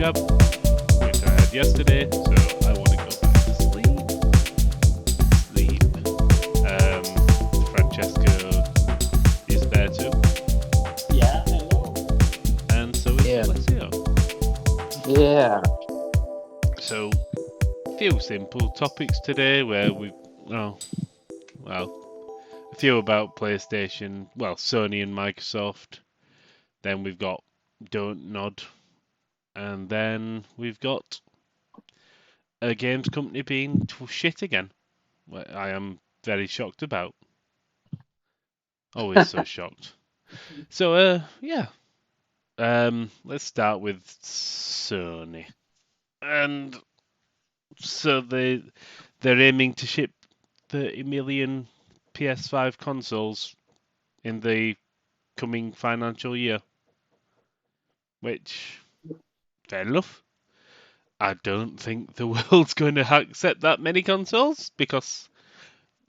job, which I had yesterday, so I want to go back to sleep. Sleep. Francesco is there too, Yeah, hello. and so is Yeah, Alessio. yeah, So, few simple topics today where well, a few about PlayStation, well, Sony and Microsoft. Then we've got Don't Nod, and then we've got a games company being shit again. I am very shocked about. Always so shocked. So, yeah. Let's start with Sony, and so they're aiming to ship 30 million PS5 consoles in the coming financial year, which fair enough. I don't think the world's going to accept that many consoles because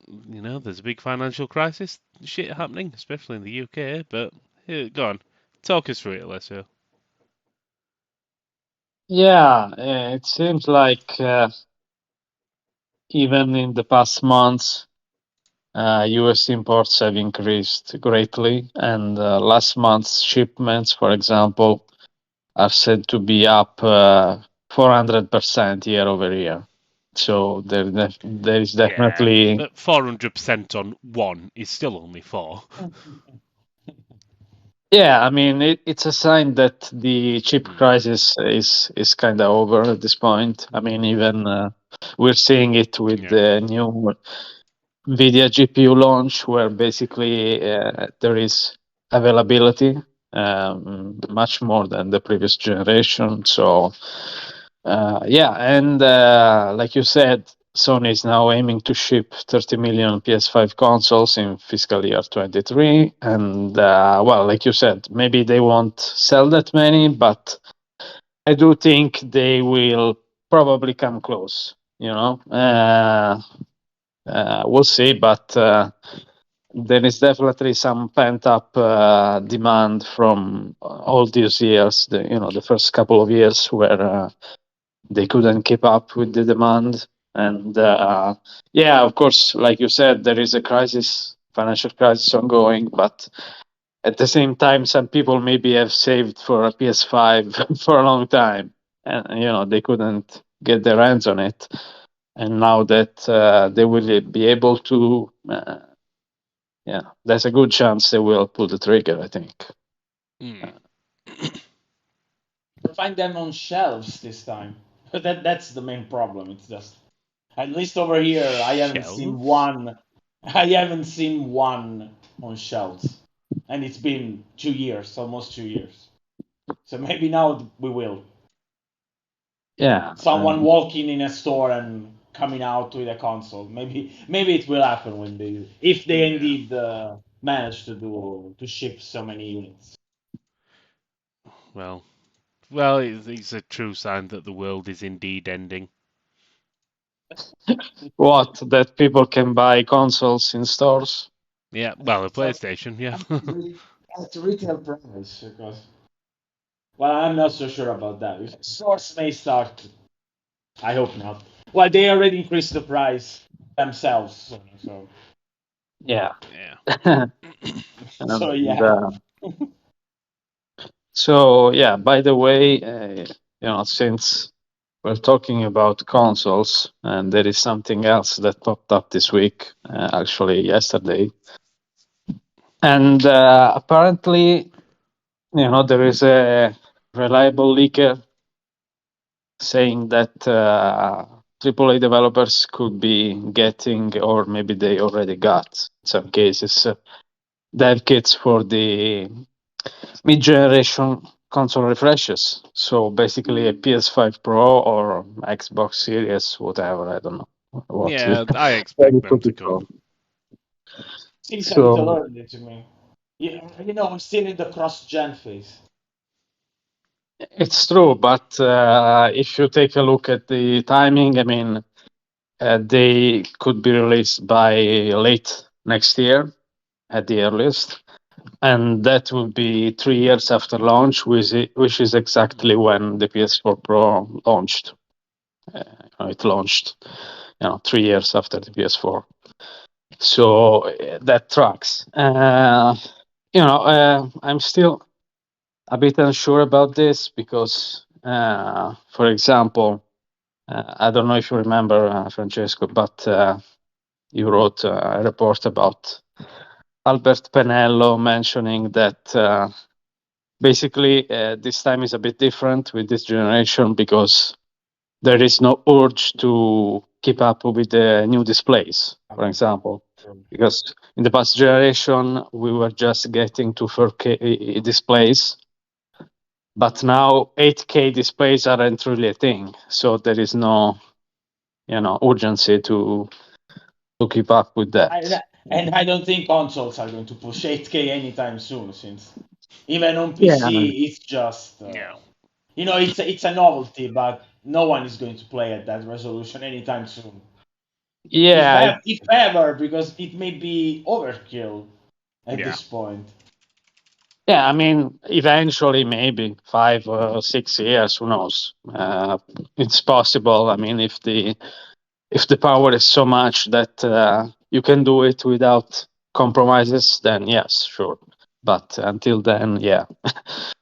there's a big financial crisis shit happening, especially in the UK. But here, go on, talk us through it, Alessio. yeah. It seems like even in the past months, US imports have increased greatly, and last month's shipments, for example, are said to be up 400% year over year. So there is Yeah, definitely. but 400% on one is still only four. Yeah, I mean it's a sign that the chip Hmm. crisis is kind of over at this point. I mean, even we're seeing it with Yeah, the new NVIDIA GPU launch, where basically there is availability much more than the previous generation. So yeah, and like you said, Sony is now aiming to ship 30 million PS5 consoles in fiscal year 23. And well, like you said, maybe they won't sell that many, but I do think they will probably come close. We'll see, but there is definitely some pent up demand from all these years. The first couple of years where they couldn't keep up with the demand, and yeah, of course, like you said, there is a crisis, financial crisis ongoing, but at the same time, some people maybe have saved for a PS5 for a long time, and they couldn't get their hands on it, and now that they will be able to, yeah, there's a good chance they will pull the trigger, I think. Hmm. Find them on shelves this time. But that's the main problem. It's just at least over here I haven't seen Shelves. one. I haven't seen one on shelves. And it's been 2 years, almost 2 years. So maybe now we will. Yeah, Someone walking in a store and coming out with a console. Maybe it will happen when they if they Yeah. indeed manage to ship so many units. Well, well, it's a true sign that the world is indeed ending. what, that people can buy consoles in stores? Yeah. Well, a So PlayStation. Yeah. at retail price because well, I'm not so sure about that. Stores may start. I hope not. Well, they already increased the price themselves, so Yeah. yeah. so And yeah. so, yeah, by the way, since we're talking about consoles, and there is something else that popped up this week, actually yesterday. And apparently, there is a reliable leaker saying that AAA developers could be getting, or maybe they already got, in some cases, dev kits for the mid-generation console refreshes. So basically, a PS5 Pro or Xbox Series, whatever. I don't know what to, Yeah. I what expect to them put to it come. for. Seems a little So early to me. Yeah, I'm still in the cross-gen phase. it's true, but if you take a look at the timing, I mean, they could be released by late next year at the earliest. and that will be 3 years after launch, which is exactly when the PS4 Pro launched. It launched, 3 years after the PS4, so that tracks. I'm still a bit unsure about this because, for example, I don't know if you remember, Francesco, but you wrote a report about Albert Penello mentioning that basically this time is a bit different with this generation because there is no urge to keep up with the new displays, for example. Because in the past generation, we were just getting to 4K displays, but now 8K displays aren't really a thing. So there is no, urgency to keep up with that. And I don't think consoles are going to push 8K anytime soon, since even on Yeah. PC it's just Yeah. it's a novelty, but no one is going to play at that resolution anytime soon. Yeah, If ever, because it may be overkill at Yeah. this point. yeah. I mean, eventually, maybe 5 or 6 years. Who knows? It's possible. I mean, if the power is so much that you can do it without compromises, then yes, sure. But until then, yeah,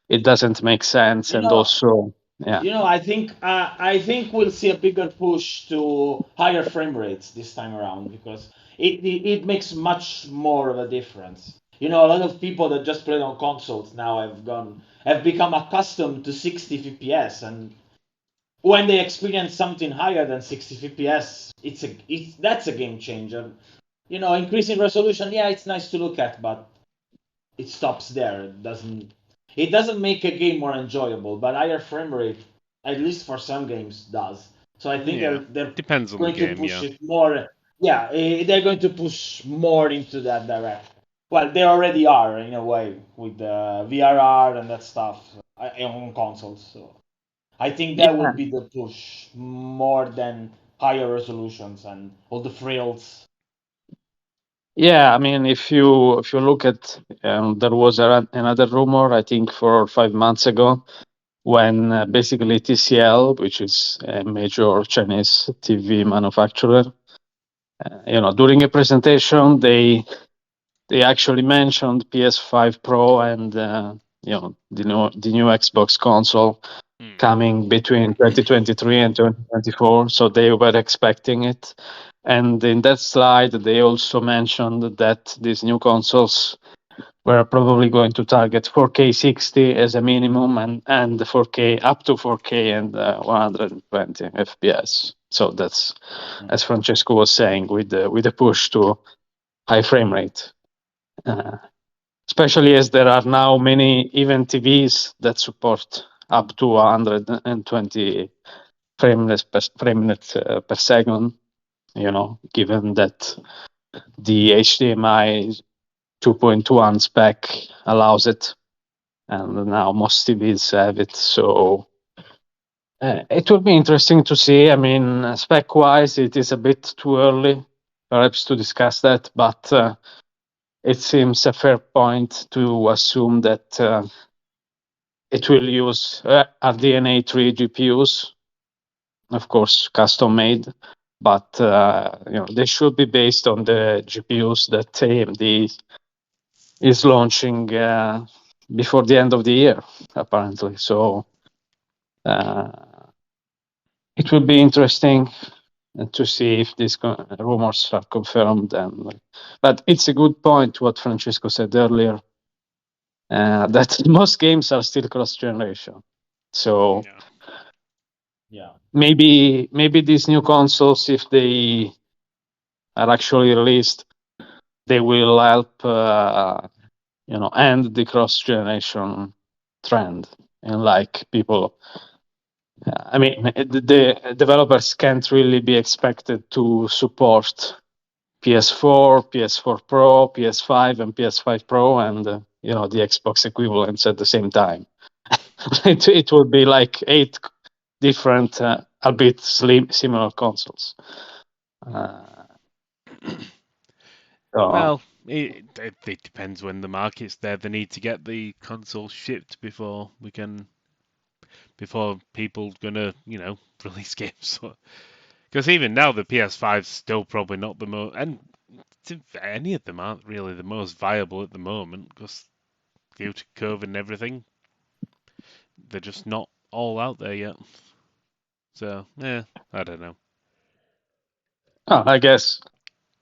it doesn't make sense. You And know, also, yeah, I think we'll see a bigger push to higher frame rates this time around because it makes much more of a difference. A lot of people that just play on consoles now have become accustomed to 60 FPS, and when they experience something higher than 60 FPS, that's a game changer. Increasing resolution, yeah, it's nice to look at, but it stops there. It doesn't make a game more enjoyable, but higher frame rate, at least for some games, does. So I think they're Yeah. they're Depends on the going to game. push Yeah. it more. Yeah, they're going to push more into that direction. Well, they already are in a way with the VRR and that stuff on consoles. So I think that will yeah, be the push more than higher resolutions and all the frills. yeah. I mean, if you look at, there was another rumor, I think 4 or 5 months ago, when basically TCL, which is a major Chinese TV manufacturer, during a presentation, they actually mentioned PS5 Pro and the new Xbox console Hmm. coming between 2023 and 2024. So they were expecting it. And in that slide, they also mentioned that these new consoles were probably going to target 4K 60 as a minimum and 4K up to 4K and 120 FPS. So that's, as Francesco was saying, with the push to high frame rate. Uh, Especially as there are now many even TVs that support up to 120 frames per second. Given that the HDMI 2.1 spec allows it, and now most TVs have it. So it will be interesting to see. I mean, spec-wise, it is a bit too early, perhaps, to discuss that, but it seems a fair point to assume that it will use RDNA 3 GPUs, of course, custom made, but they should be based on the GPUs that AMD is launching before the end of the year, apparently. So uh, it will be interesting to see if these rumors are confirmed. But it's a good point what Francesco said earlier, that most games are still cross-generation. So Yeah. Yeah. maybe these new consoles, if they are actually released, they will help end the cross-generation trend. And like people, I mean, the developers can't really be expected to support PS4, PS4 Pro, PS5, and PS5 Pro, and the Xbox equivalents at the same time. It would be like 8 different, albeit similar consoles. Uh, so Well, it depends when the market's there. They need to get the console shipped before people gonna release games. Because even now the PS5's still probably not the most, and any of them aren't really the most viable at the moment because due to COVID and everything, they're just not all out there yet. So yeah, I don't know. I guess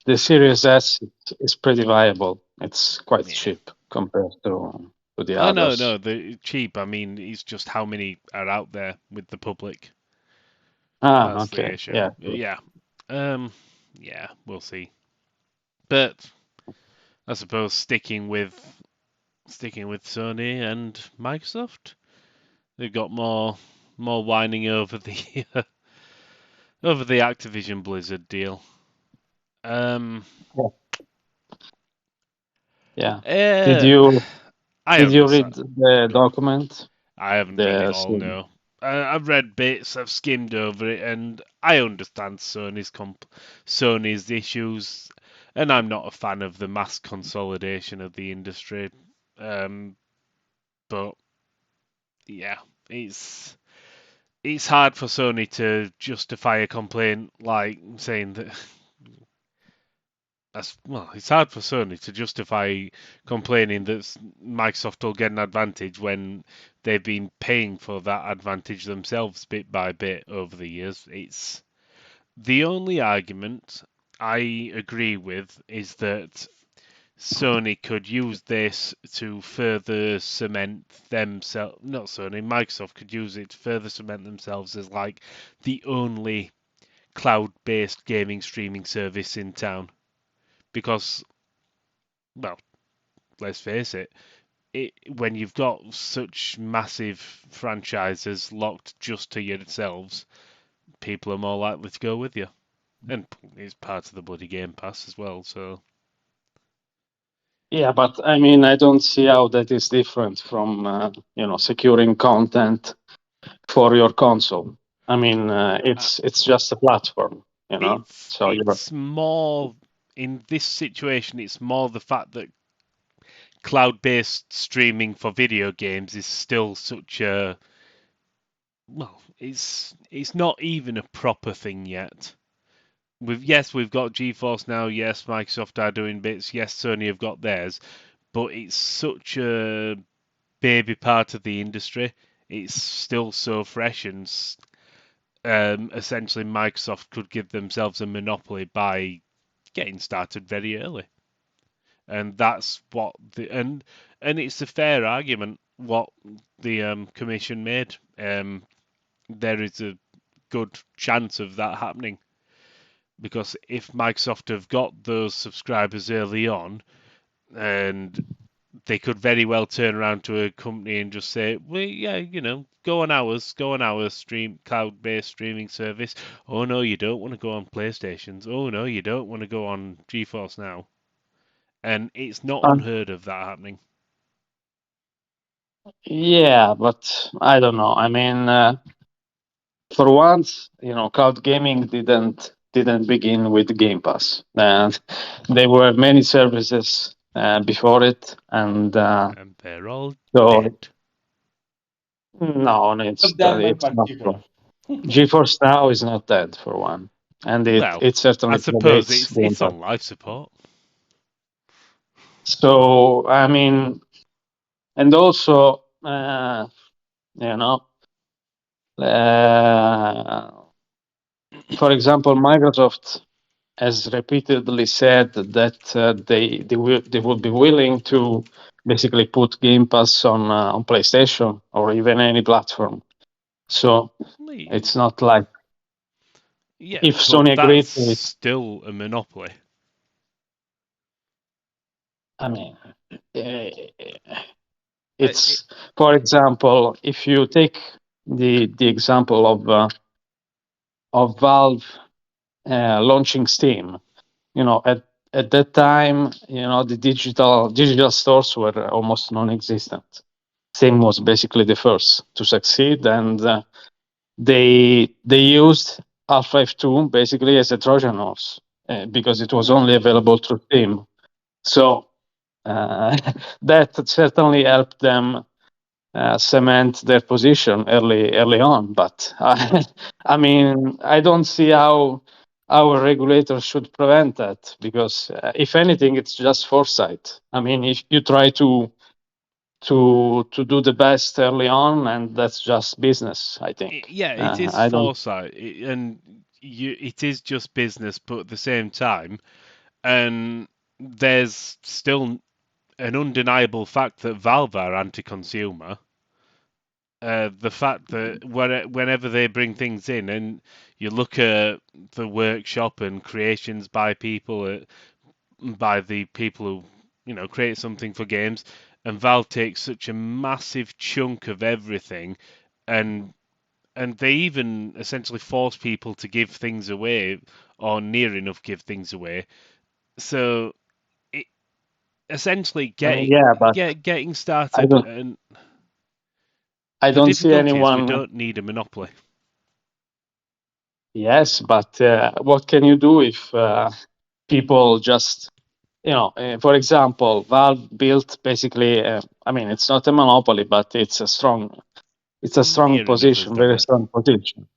the Series S is pretty viable. It's quite Yeah. cheap compared to the Oh no, others. no, they're cheap. I mean, it's just how many are out there with the public. That's the Okay. issue. Yeah. Yeah. Um. Yeah, we'll see. But I suppose sticking with Sony and Microsoft, they've got more whining over the over the Activision Blizzard deal. Yeah. Did Uh, you I did you read understand. the document? I haven't read it The all, no. I've read bits, I've skimmed over it, and I understand Sony's issues, and I'm not a fan of the mass consolidation of the industry. But yeah, it's hard for Sony to justify a complaint like saying that it's hard for Sony to justify complaining that Microsoft will get an advantage when they've been paying for that advantage themselves bit by bit over the years. It's the only argument I agree with is that Sony could use this to further cement themselves. Not Sony, Microsoft could use it to further cement themselves as like the only cloud-based gaming streaming service in town. Because, well, let's face it, when you've got such massive franchises locked just to yourselves, people are more likely to go with you. And it's part of the bloody Game Pass as well, so. Yeah, but I mean, I don't see how that is different from securing content for your console. I mean, it's just a platform, It's So it's more in this situation. It's more the fact that cloud-based streaming for video games is still such a it's not even a proper thing yet. We've got GeForce now. Yes, Microsoft are doing bits. Yes, Sony have got theirs, but it's such a baby part of the industry. It's still so fresh, and essentially Microsoft could give themselves a monopoly by getting started very early, and that's what and it's a fair argument what the commission made. There is a good chance of that happening because if Microsoft have got those subscribers early on, and they could very well turn around to a company and just say, well, yeah, go on our stream cloud-based streaming service. Oh no, you don't want to go on PlayStations. Oh no, you don't want to go on GeForce Now. And it's not unheard of that happening. Yeah, but I don't know. I mean, for once, cloud gaming didn't begin with Game Pass, and there were many services before it, and And they're all so dead. no, Of them in it's not particular. true. GeForce Now is not dead for one, and Well, it I certainly suppose predates it's Game it's Pass. on life support. So I mean, and also, you know, uh, for example, Microsoft has repeatedly said that they would be willing to basically put Game Pass on PlayStation or even any platform. So it's not like Yeah, if but Sony that's agreed to it. still a monopoly. I mean, it's for example, if you take the example of Valve launching Steam, at that time, the digital stores were almost non-existent. Steam was basically the first to succeed, and they used Half-Life 2 basically as a Trojan horse because it was only available through Steam. So that certainly helped them cement their position early on. But I mean, I don't see how our regulators should prevent that, because if anything, it's just foresight. I mean, if you try to do the best early on, and that's just business, I think. Yeah, it is I don't. foresight, and it is just business, but at the same time, and there's still an undeniable fact that Valve are anti-consumer. The fact that whenever they bring things in, and you look at the workshop and creations by by the people who create something for games, and Valve takes such a massive chunk of everything, and they even essentially force people to give things away or near enough give things away. So it essentially Yeah, but getting I started, don't. and I the don't see difficulty is we anyone. don't need a monopoly. Yes, but what can you do if people just, for example, Valve built basically. I mean, it's not a monopoly, but it's a strong Near enough has position, done very it. strong position.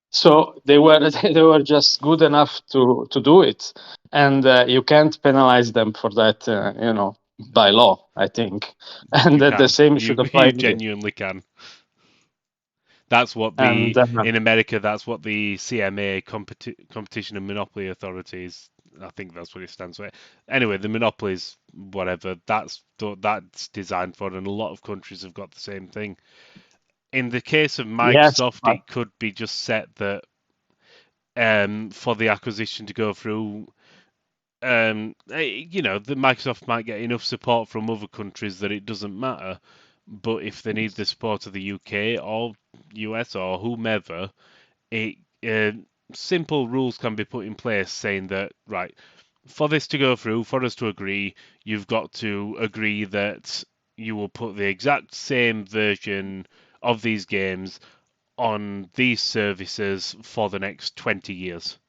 So they were they were just good enough to do it, and you can't penalize them for that, by law, I think, and You that the can. same should You apply here. genuinely can. That's what And in America. That's what the CMA, Competition and Monopoly Authorities. I think that's what it stands for. Anyway, the monopolies, whatever. That's designed for, and a lot of countries have got the same thing. In the case of yes, Microsoft, but it could be just set that for the acquisition to go through, the Microsoft might get enough support from other countries that it doesn't matter. But if they need the support of the UK or US or whomever, it simple rules can be put in place saying that, right, for this to go through, for us to agree, you've got to agree that you will put the exact same version of these games on these services for the next 20 years.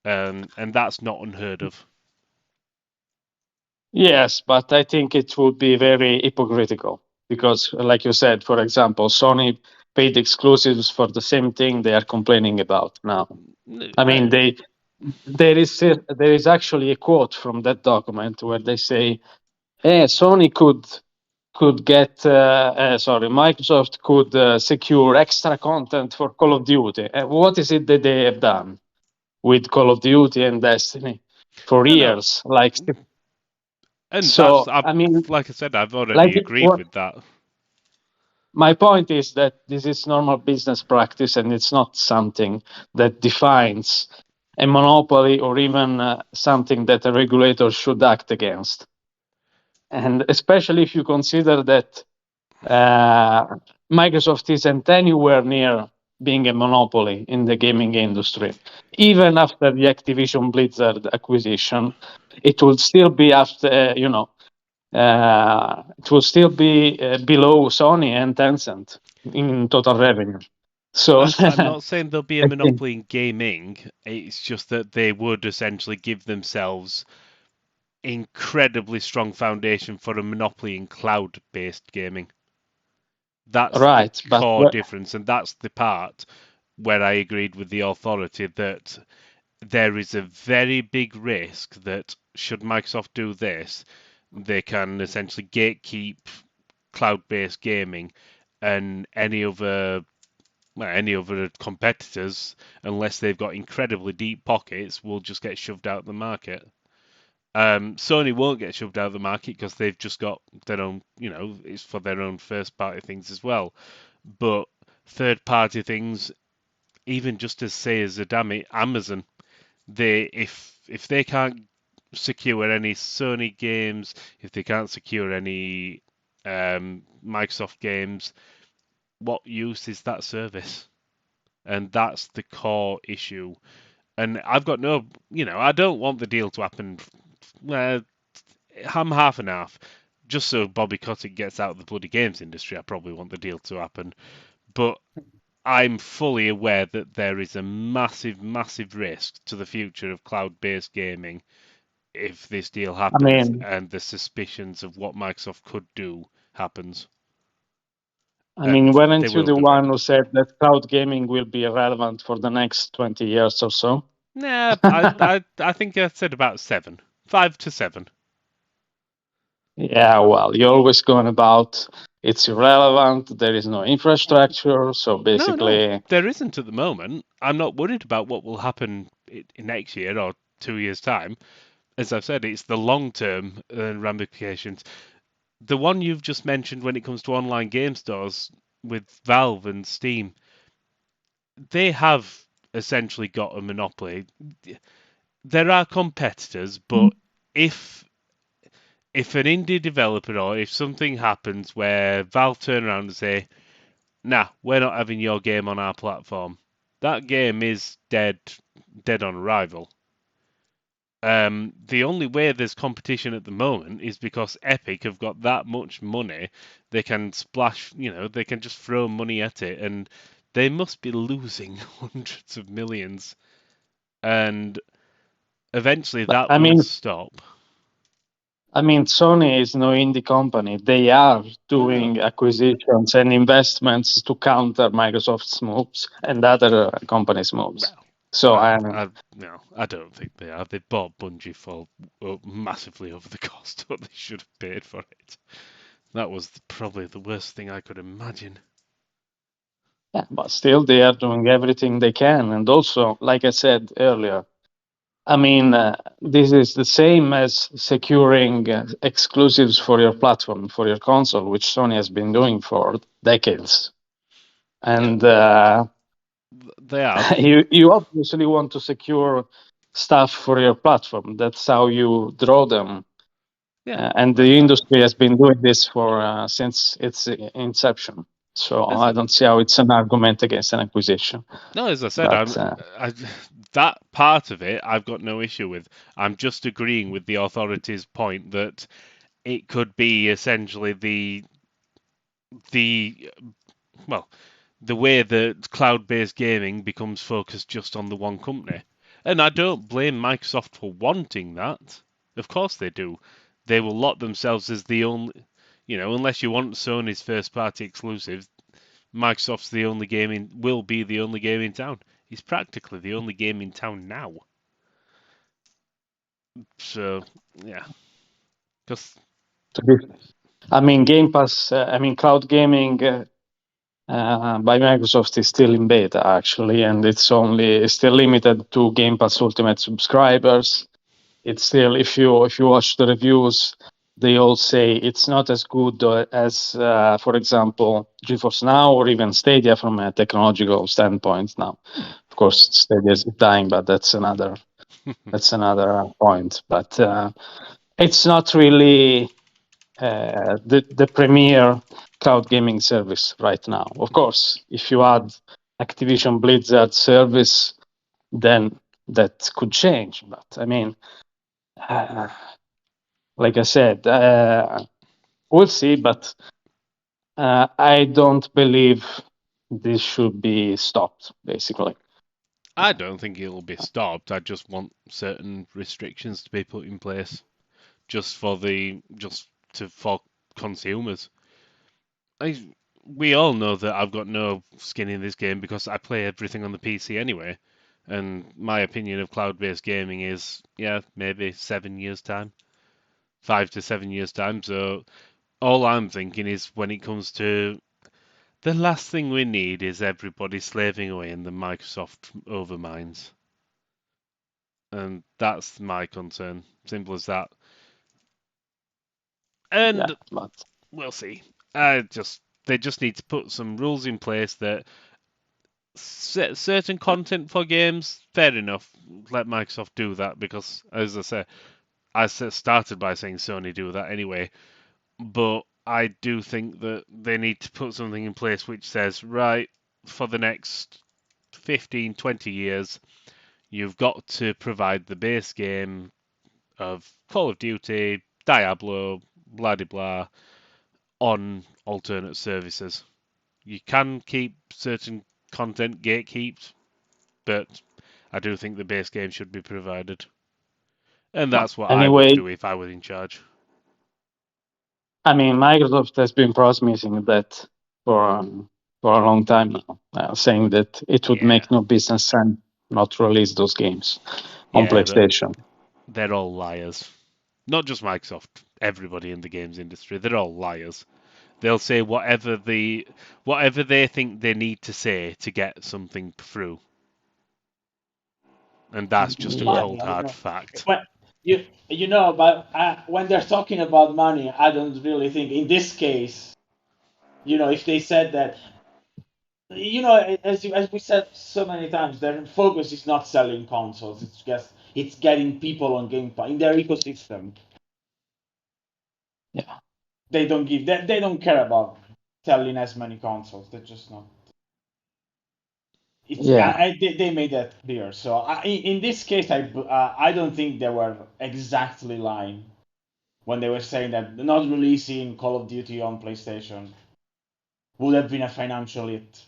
And that's not unheard of. yes, but I think it would be very hypocritical because, like you said, for example, Sony paid exclusives for the same thing they are complaining about now. I mean, there is actually a quote from that document where they say, Sony could get sorry, Microsoft could secure extra content for Call of Duty. What is it that they have done with Call of Duty and Destiny for No, no, years? Like, and so I mean, like I said, I've like already agreed what with that. my point is that this is normal business practice, and it's not something that defines a monopoly or even something that a regulator should act against. And especially if you consider that Microsoft isn't anywhere near being a monopoly in the gaming industry. Even after the Activision Blizzard acquisition, it will still be it will still be below Sony and Tencent in total revenue. So I'm not saying there'll be a I think monopoly in gaming. It's just that they would essentially give themselves incredibly strong foundation for a monopoly in cloud-based gaming. That's the right, but core difference, and that's the part where I agreed with the authority that there is a very big risk that should Microsoft do this, they can essentially gatekeep cloud-based gaming, and any other competitors, unless they've got incredibly deep pockets, will just get shoved out of the market. Sony won't get shoved out of the market because they've just got their own, it's for their own first party things as well. But third party things, even just as say as Amazon, if they can't secure any Sony games, if they can't secure any Microsoft games, what use is that service? And that's the core issue. And I've got no, I don't want the deal to happen. I'm half and half. Just so Bobby Kotick gets out of the bloody games industry, I probably want the deal to happen. But I'm fully aware that there is a massive, massive risk to the future of cloud-based gaming if this deal I happens mean, and the suspicions of what Microsoft could do happens. I And mean, they weren't you will the be one ready. who said that cloud gaming will be irrelevant for the next 20 years or so? Nah, I think I said about 7. 5 to 7. Yeah, well, you're always going about it's irrelevant, there is no infrastructure, so No, basically, there isn't at the moment. I'm not worried about what will happen in next year or 2 years' time. As I've said, it's the long-term ramifications. The one you've just mentioned when it comes to online game stores with Valve and Steam, they have essentially got a monopoly. There are competitors, but if an indie developer or if something happens where Valve turn around and say, "Nah, we're not having your game on our platform," that game is dead on arrival. The only way there's competition at the moment is because Epic have got that much money, they can splash, they can just throw money at it, and they must be losing hundreds of millions, and eventually but that will stop. I mean, Sony is no indie company. They are No, doing acquisitions and investments to counter Microsoft's moves and other companies' moves. well, So I, I'm I, no, I don't think they are. They bought Bungie for massively over the cost what they should have paid for it. That was probably the worst thing I could imagine. Yeah, but still, they are doing everything they can. And also, like I said earlier, I mean, this is the same as securing exclusives for your platform, for your console, which Sony has been doing for decades. Yeah, And they have. you obviously want to secure stuff for your platform. That's how you draw them. Yeah, And the industry has been doing this for since its inception. So as, I don't see how it's an argument against an acquisition. no, as I said, But that part of it I've got no issue with. I'm just agreeing with the authorities' point that it could be essentially the well, the way that cloud-based gaming becomes focused just on the one company. And I don't blame Microsoft for wanting that. Of course they do. They will lock themselves as the only, unless you want Sony's first-party exclusives, Microsoft's the only game will be the only game in town. It's practically the only game in town now. So yeah, because to be, I mean, Game Pass, I mean, cloud gaming by Microsoft is still in beta actually, and it's still limited to Game Pass Ultimate subscribers. It's still, if you watch the reviews, they all say it's not as good as, for example, GeForce Now or even Stadia from a technological standpoint. Now, of course, Stadia is dying, but that's another point. But it's not really the premier cloud gaming service right now. Of course, if you add Activision Blizzard service, then that could change. But I mean, uh, like I said, we'll see. But I don't believe this should be stopped. Basically, I don't think it'll be stopped. I just want certain restrictions to be put in place for consumers. We all know that I've got no skin in this game because I play everything on the PC anyway. And my opinion of cloud-based gaming is, yeah, maybe 7 years time, 5 to 7 years time. So all I'm thinking is when it comes to the last thing we need is everybody slaving away in the Microsoft overminds. And that's my concern. Simple as that. yeah. And But we'll see. They just need to put some rules in place that certain content for games, fair enough. Let Microsoft do that because, as I say, started by saying Sony do that anyway. But I do think that they need to put something in place which says, right, for the next 15, 20 years, you've got to provide the base game of Call of Duty, Diablo, blah de blah, on alternate services. You can keep certain content gatekept, but I do think the base game should be provided. And that's what I would Anyway, do if I was in charge. I mean, Microsoft has been promising that for a long time now, saying that it would Yeah. make no business sense not to release those games on Yeah, but PlayStation. they're all liars. Not just Microsoft, everybody in the games industry, they're all liars. They'll say whatever they think they need to say to get something through. And that's just a Yeah, cold Money, hard fact. when but when they're talking about money, I don't really think in this case, if they said that, as we said so many times, their focus is not selling consoles. It's getting people on Game Pass in their ecosystem. yeah, They don't care about selling as many consoles. They're just not. yeah, They made that clear. So in this case, I don't think they were exactly lying when they were saying that not releasing Call of Duty on PlayStation would have been a financial hit.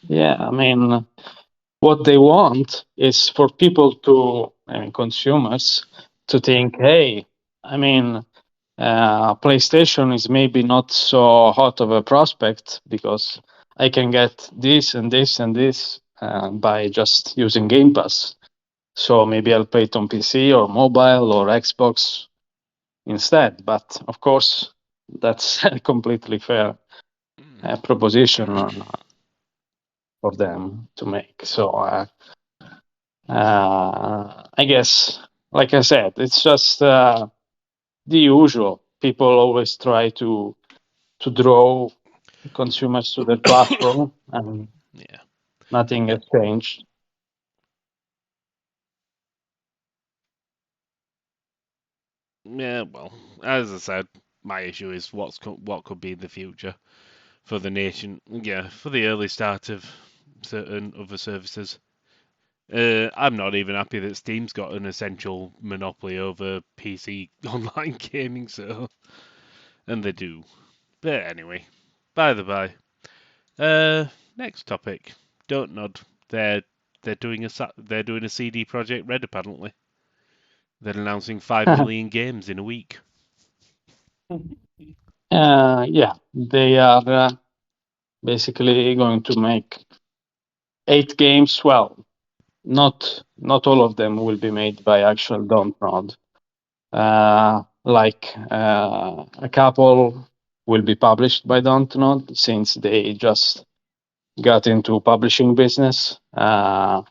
yeah. I mean, what they want is for people to, I mean, consumers, to think, hey, I mean, PlayStation is maybe not so hot of a prospect because I can get this and this and this by just using Game Pass. So maybe I'll play it on PC or mobile or Xbox instead. But of course, that's a completely fair proposition for them to make. So I guess, like I said, it's just the usual. People always try to draw consumers to their platform, and Yeah. nothing has changed. Yeah, well, as I said, my issue is what could be in the future for the nation. Yeah, for the early start of certain other services. I'm not even happy that Steam's got an essential monopoly over PC online gaming, so and they do. But anyway, by the by. Next topic. Don't nod. They're doing a CD Project Red apparently. They're announcing 5 million games in a week. Yeah, they are basically going to make 8 games. Well, not all of them will be made by actual Dontnod. Like a couple will be published by Dontnod since they just got into publishing business. The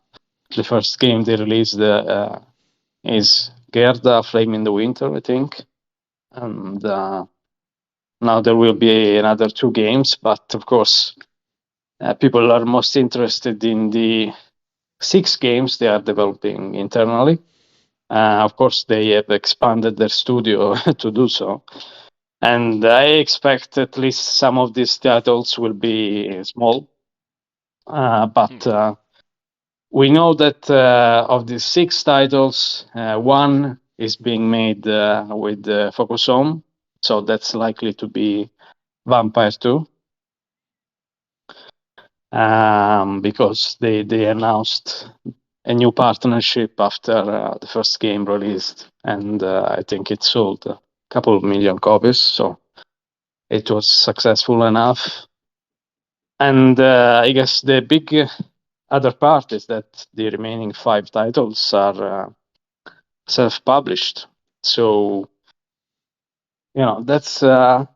first game they released is Gerda, Flame in the Winter, I think, and now there will be another 2 games. But of course, people are most interested in the 6 games they are developing internally. Of course, they have expanded their studio to do so. And I expect at least some of these titles will be small. But we know that of these 6 titles, one is being made with Focus Home. So that's likely to be Vampire 2. Because they announced a new partnership after the first game released, and I think it sold a couple of million copies, so it was successful enough. And I guess the big other part is that the remaining 5 titles are self-published. So that's a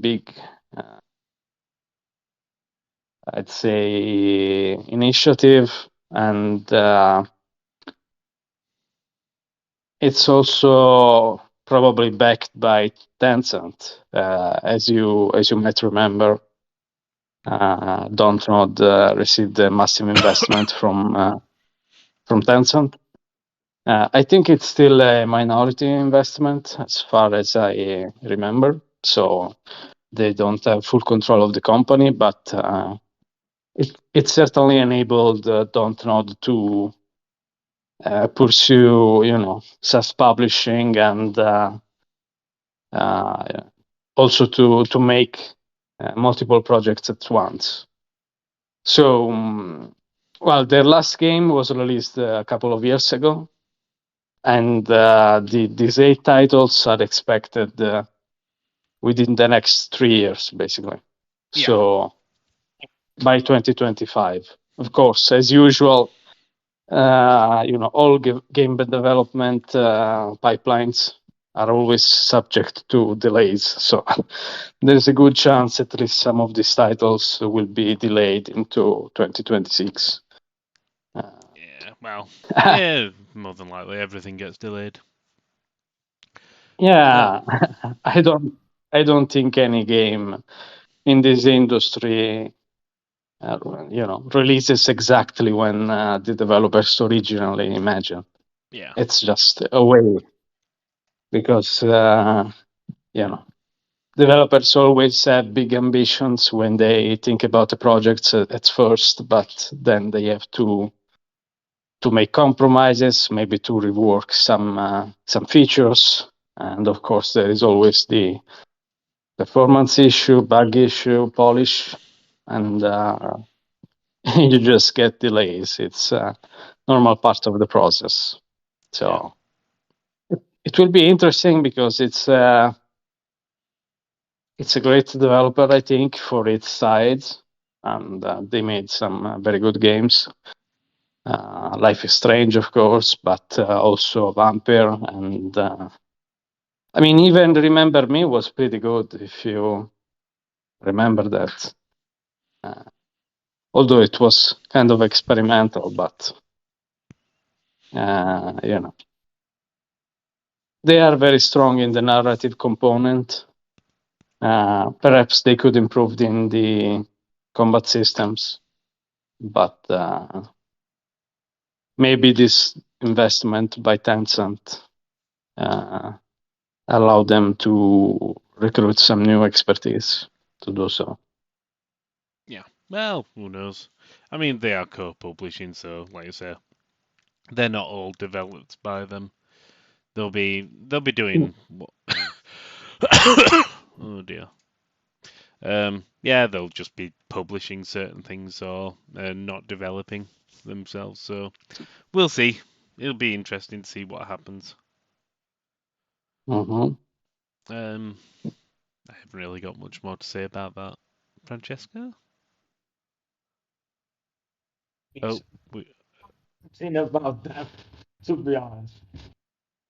big, uh, I'd say, initiative, and it's also probably backed by Tencent, as you might remember. Dontnod received a massive investment from Tencent. I think it's still a minority investment, as far as I remember. So they don't have full control of the company, but it certainly enabled Dontnod to pursue, self-publishing and uh, also to make multiple projects at once. So Well, their last game was released a couple of years ago, and these 8 titles are expected within the next 3 years, basically. Yeah. So by 2025, of course, as usual, all game development pipelines are always subject to delays. So there's a good chance at least some of these titles will be delayed into 2026. Yeah. Well. Yeah. More than likely, everything gets delayed. Yeah, I don't think any game in this industry, releases exactly when the developers originally imagined. Yeah. It's just a way because developers always have big ambitions when they think about the projects at first, but then they have to make compromises, maybe to rework some features, and of course there is always the performance issue, bug issue, polish, and you just get delays. It's a normal part of the process. So it will be interesting because it's a great developer, I think, for its size, and they made some very good games. Life is Strange, of course, but also Vampire, and I mean, even Remember Me was pretty good, if you remember that. Although it was kind of experimental, but they are very strong in the narrative component. Perhaps they could improve in the combat systems, but maybe this investment by Tencent allow them to recruit some new expertise to do so. Yeah. Well, who knows? I mean, they are co-publishing, so like I say, they're not all developed by them. They'll be doing what? Oh dear. Yeah, they'll just be publishing certain things or not developing themselves. So we'll see. It'll be interesting to see what happens. Mm-hmm. I haven't really got much more to say about that. Francesca? Oh, Think about that, to be honest.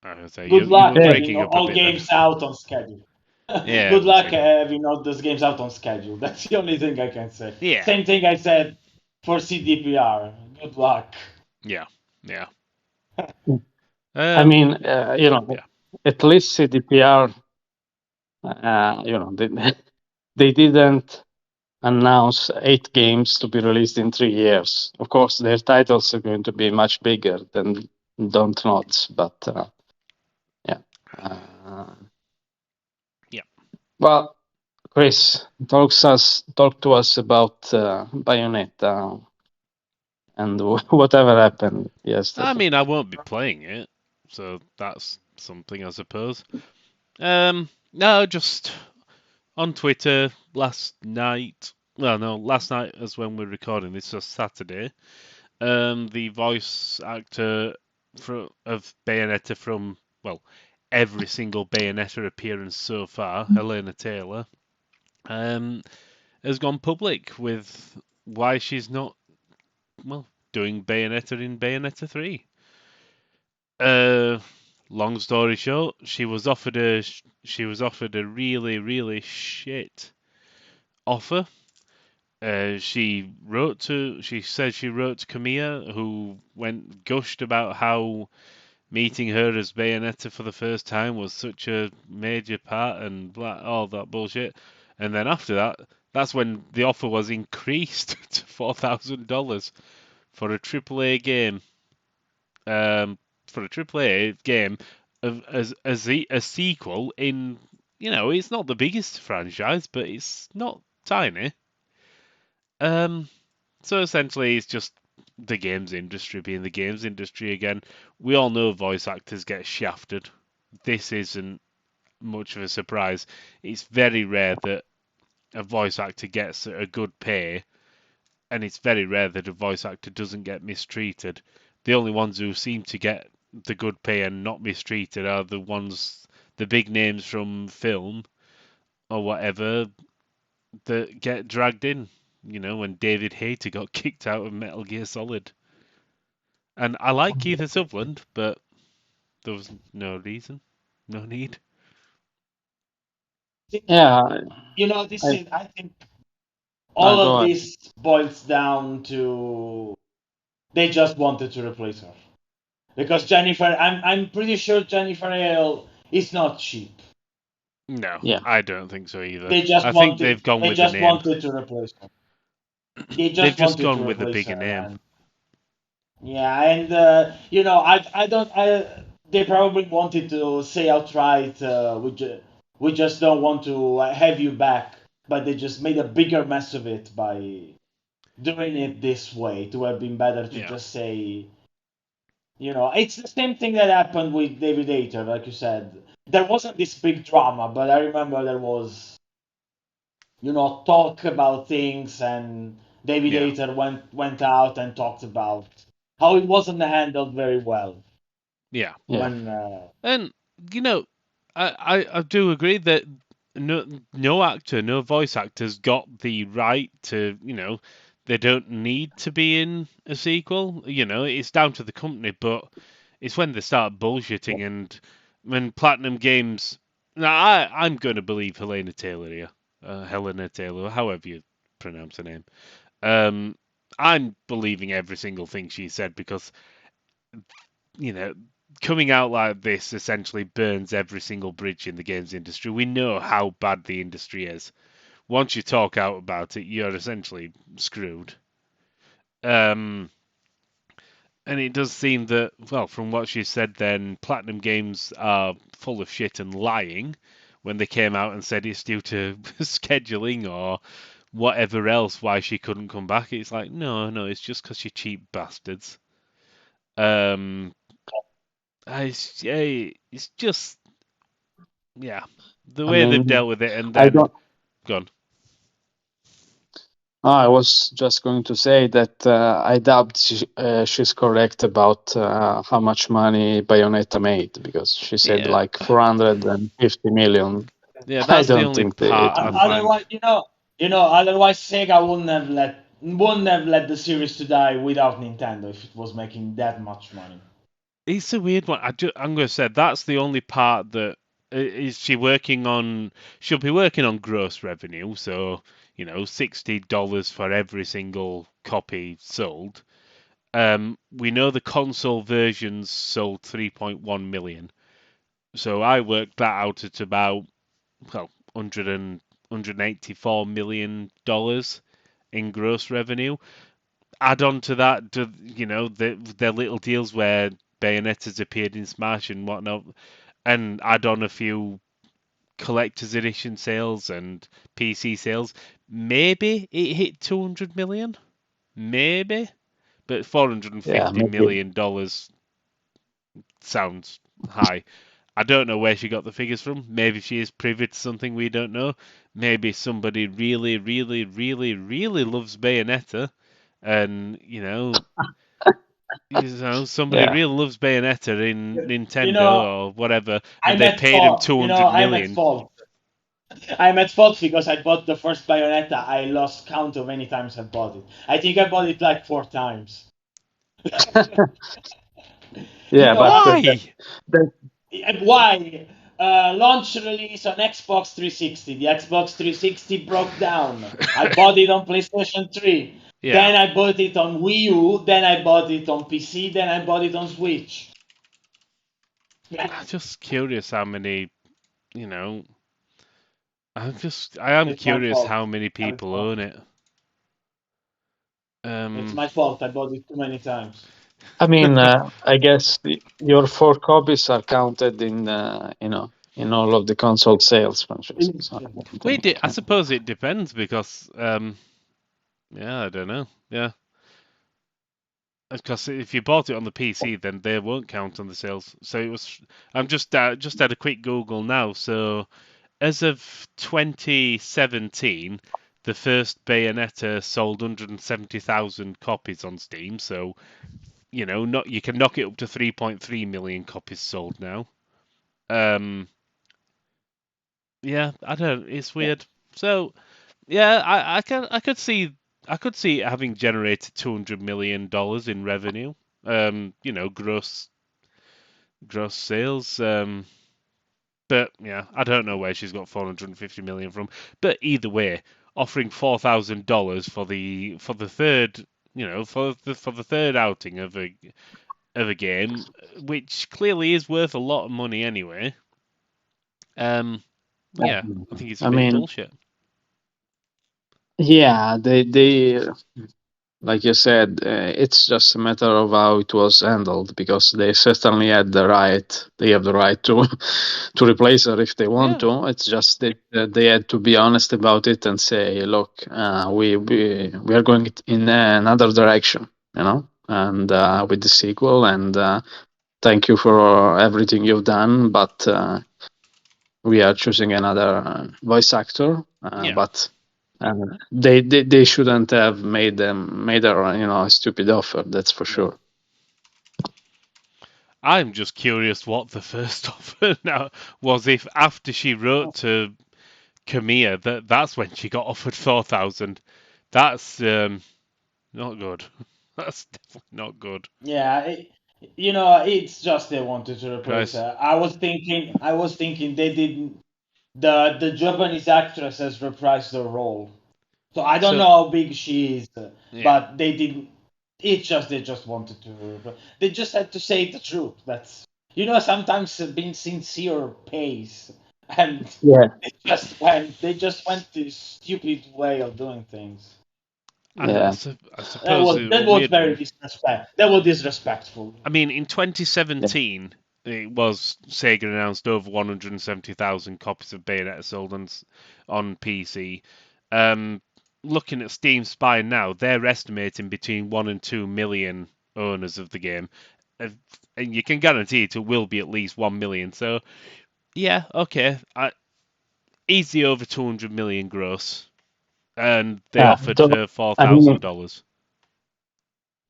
I was say Good you luck were having breaking up a all bit then. games out on schedule. Yeah, Good we'll luck see. having all those games out on schedule. That's the only thing I can say. Yeah, Same thing I said for CDPR. Good luck. yeah, yeah. I mean, Yeah. at least CDPR, they didn't announce 8 games to be released in 3 years. Of course, their titles are going to be much bigger than Dontnods, but yeah. Yeah. Well, Chris, talk to us about Bayonetta and whatever happened yesterday. I mean, I won't be playing it, so that's something, I suppose. No, just on Twitter last night. Well, no, last night is when we're recording this, so Saturday. The voice actor of Bayonetta from, well, every single Bayonetta appearance so far, Helena Taylor, has gone public with why she's not, well, doing Bayonetta in Bayonetta 3. Long story short, she was offered a really, really shit offer. She said she wrote to Kamiya, who gushed about how meeting her as Bayonetta for the first time was such a major part and all that bullshit. And then after that, that's when the offer was increased to $4,000 for a AAA game. For a AAA game as a sequel in, it's not the biggest franchise, but it's not tiny. So essentially, it's just the games industry being the games industry again. We all know voice actors get shafted. This isn't much of a surprise. It's very rare that a voice actor gets a good pay and it's very rare that a voice actor doesn't get mistreated. The only ones who seem to get the good pay and not mistreated are the big names from film or whatever, that get dragged in. When David Hayter got kicked out of Metal Gear Solid. And I like Keith Sutherland, but there was no reason, no need. Yeah, This I, is, I think all go of ahead. this boils down to they just wanted to replace her. Because I'm pretty sure Jennifer Hale is not cheap. No, Yeah, I don't think so either. They just I think wanted they've gone they with the just name. wanted to replace her. They They've just just wanted to gone with a replace bigger her, name. and yeah, and I don't they probably wanted to say outright we just don't want to have you back, but they just made a bigger mess of it by doing it this way. To have been better to Yeah, just say, it's the same thing that happened with David Hayter, like you said. There wasn't this big drama, but I remember there was, talk about things, and David yeah, Hayter went out and talked about how it wasn't handled very well yeah. yeah. when. And you know, I do agree that no actor, no voice actor's got the right to, they don't need to be in a sequel. It's down to the company, but it's when they start bullshitting and when Platinum Games. Now, I'm going to believe Helena Taylor, however you pronounce her name. Um, I'm believing every single thing she said because you know, coming out like this essentially burns every single bridge in the games industry. We know how bad the industry is. Once you talk out about it, you're essentially screwed. Um, and it does seem that, well, from what she said, then Platinum Games are full of shit and lying when they came out and said it's due to scheduling or whatever else why she couldn't come back. It's like, no, it's just because you're cheap bastards. Um, it's just yeah, the I way they've mean, dealt with it, and I then don't. gone. I was just going to say that I doubt she's correct about how much money Bayonetta made because she said Yeah, like 450 million. yeah, I that's the don't only think it part I will. find. Otherwise, otherwise Sega wouldn't have let the series to die without Nintendo if it was making that much money. It's a weird one. I'm going to say that's the only part that is she working on. She'll be working on gross revenue, so $60 for every single copy sold. We know the console versions sold 3.1 million, so I worked that out at about 184 million dollars in gross revenue. Add on to that, their little deals where Bayonetta's appeared in Smash and whatnot, and add on a few collector's edition sales and PC sales. Maybe it hit 200 million, maybe, but 450 Yeah, maybe. million dollars sounds high. I don't know where she got the figures from. Maybe she is privy to something we don't know. Maybe somebody really, really, really, really loves Bayonetta, and somebody Yeah, really loves Bayonetta in You Nintendo know, or whatever, and I'm they at paid him fault. 200 I'm at million. fault. I'm at fault because I bought the first Bayonetta. I lost count of many times I bought it. I think I bought it like 4 times. yeah, but Why? that, Why? Launch release on Xbox 360. The Xbox 360 broke down. I bought it on PlayStation 3. Yeah, Then I bought it on Wii U. Then I bought it on PC. Then I bought it on Switch. I'm just curious how many, you know, I am It's my curious fault. how many My people fault. own it. It's Um, my fault. I bought it too many times. I mean, I guess your 4 copies are counted in in all of the console sales, Francesco. So I don't wait, think. I suppose it depends because, yeah, I don't know. Yeah, because if you bought it on the PC, then they won't count on the sales. So it was. I'm just had a quick Google now. So as of 2017, the first Bayonetta sold 170,000 copies on Steam, so you can knock it up to 3.3 million copies sold now. Yeah, I don't. It's weird. So yeah, I could see it having generated $200 million in revenue. Gross sales. But yeah, I don't know where she's got 450 million from. But either way, offering $4,000 for the third, for the third outing of a game, which clearly is worth a lot of money anyway. Yeah, I think it's a I bit mean, bullshit. yeah, they like you said, it's just a matter of how it was handled because they certainly had the right. They have the right to to replace her if they want Yeah. to. It's just that they had to be honest about it and say, look, we are going in another direction, and with the sequel, and thank you for everything you've done, but we are choosing another voice actor, Yeah. but they shouldn't have made her a stupid offer. That's for sure. I'm just curious what the first offer now was. If after she wrote to Kamiya, that's when she got offered 4,000. That's not good. That's definitely not good. Yeah, it's just they wanted to replace Price. her. I was thinking they didn't. The Japanese actress has reprised the role, so I don't So know how big she is, yeah, but they didn't. They just wanted to. They just had to say the truth. That's sometimes being sincere pays, and Yeah, they just went this stupid way of doing things. and yeah, I That suppose was a that was weird very one. disrespect. That was disrespectful. I mean, in yeah, 2017, it was Sega announced over 170,000 copies of Bayonetta sold on PC. Um, Looking at Steam Spy now, they're estimating between 1 and 2 million owners of the game, Uh, and you can guarantee it will be at least 1 million. So yeah, okay, easy over 200 million gross, and they yeah. offered her four I mean, thousand dollars.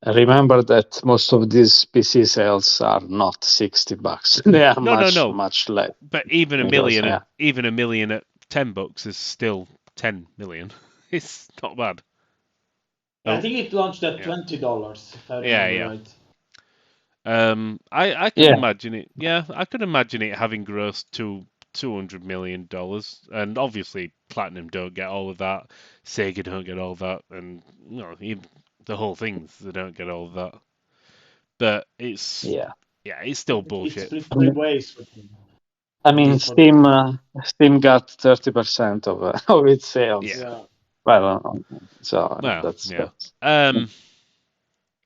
remember that most of these PC sales are not $60. They are No, no, much no. much less. But even a Because million at $10 is still 10 million. It's not bad. I Oh, think it launched at yeah, $20, if I yeah, remember yeah. right. I could yeah, imagine it. Yeah, I could imagine it having grossed to $200 million, and obviously Platinum don't get all of that, Sega don't get all of that, and even the whole things they don't get all of that. But yeah. it's still It's bullshit. split three ways for them. I It mean, is for them. Steam got 30% of of its sales. Yeah. Yeah. Well, so Well, that's yeah. that's Um,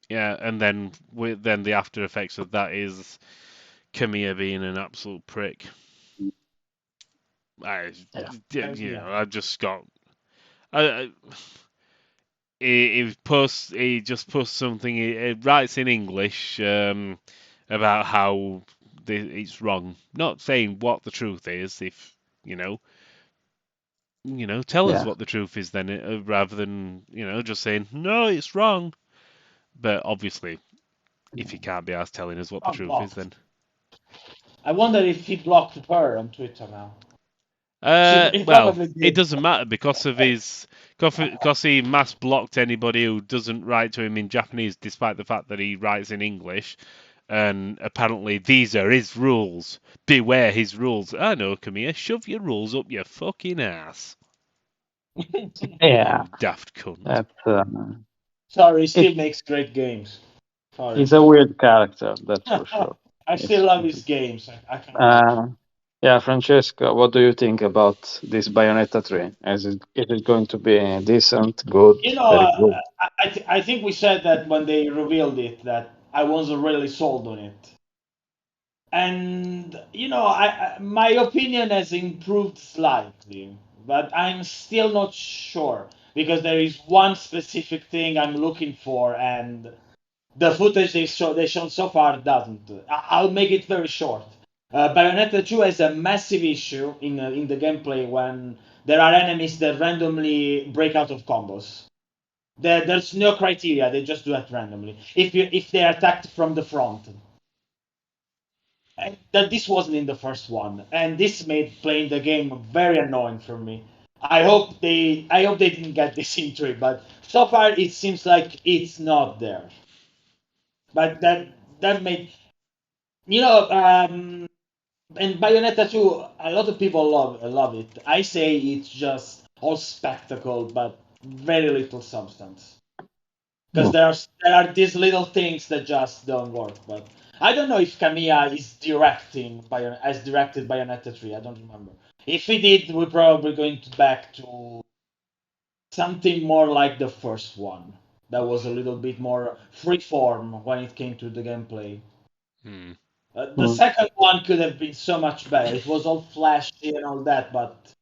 yeah, and then the after effects of that is Kamiya being an absolute prick. I, Yeah. I just got. I, he just posts something. He writes in English about how it's wrong. Not saying what the truth is. If you know, tell us yeah, what the truth is then, rather than just saying no, it's wrong. But obviously, if you can't be asked telling us what the Not truth is, blocked. then I wonder if he blocked her on Twitter now. He well, probably it did. doesn't matter because of his because he mass blocked anybody who doesn't write to him in Japanese, despite the fact that he writes in English. And apparently these are his rules. Beware his rules. I know, come here, shove your rules up your fucking ass. yeah. You daft cunt. Sorry, That he it still makes great games. Sorry. is a weird character, that's for sure. I still It's, love his games. I can imagine. uh, yeah, Francesca, what do you think about this Bayonetta 3? Is it going to be decent, good, You know, very good? I think we said that when they revealed it that I wasn't really sold on it. And my opinion has improved slightly, but I'm still not sure because there is one specific thing I'm looking for, and the footage they shown so far doesn't. I'll make it very short. Bayonetta 2 has a massive issue in the gameplay when there are enemies that randomly break out of combos. There's no criteria; they just do it randomly. If they are attacked from the front, and that this wasn't in the first one, and this made playing the game very annoying for me. I hope they didn't get this into it, but so far it seems like it's not there. But that made you know and Bayonetta 2, a lot of people love it. I say it's just all spectacle, but very little substance. Because Mm. there are these little things that just don't work. But I don't know if Kamiya is as directed Bayonetta 3. I don't remember. If he did, we're probably going back to something more like the first one. That was a little bit more freeform when it came to the gameplay. Hmm. The second one could have been so much better. It was all flashy and all that, but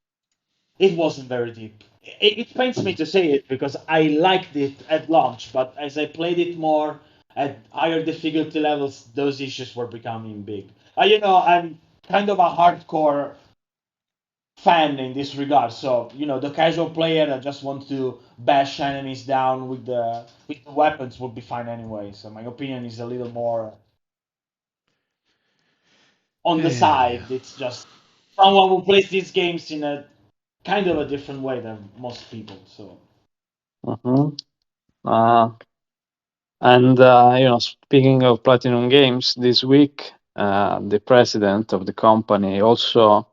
it wasn't very deep. It pains me to say it because I liked it at launch, but as I played it more at higher difficulty levels, those issues were becoming big. I'm kind of a hardcore fan in this regard. So the casual player that just wants to bash enemies down with the weapons would be fine anyway. So my opinion is a little more on the Yeah. side. It's just someone who plays these games in a kind of a different way than most people. So Mhm. Uh, and speaking of Platinum Games, this week the president of the company also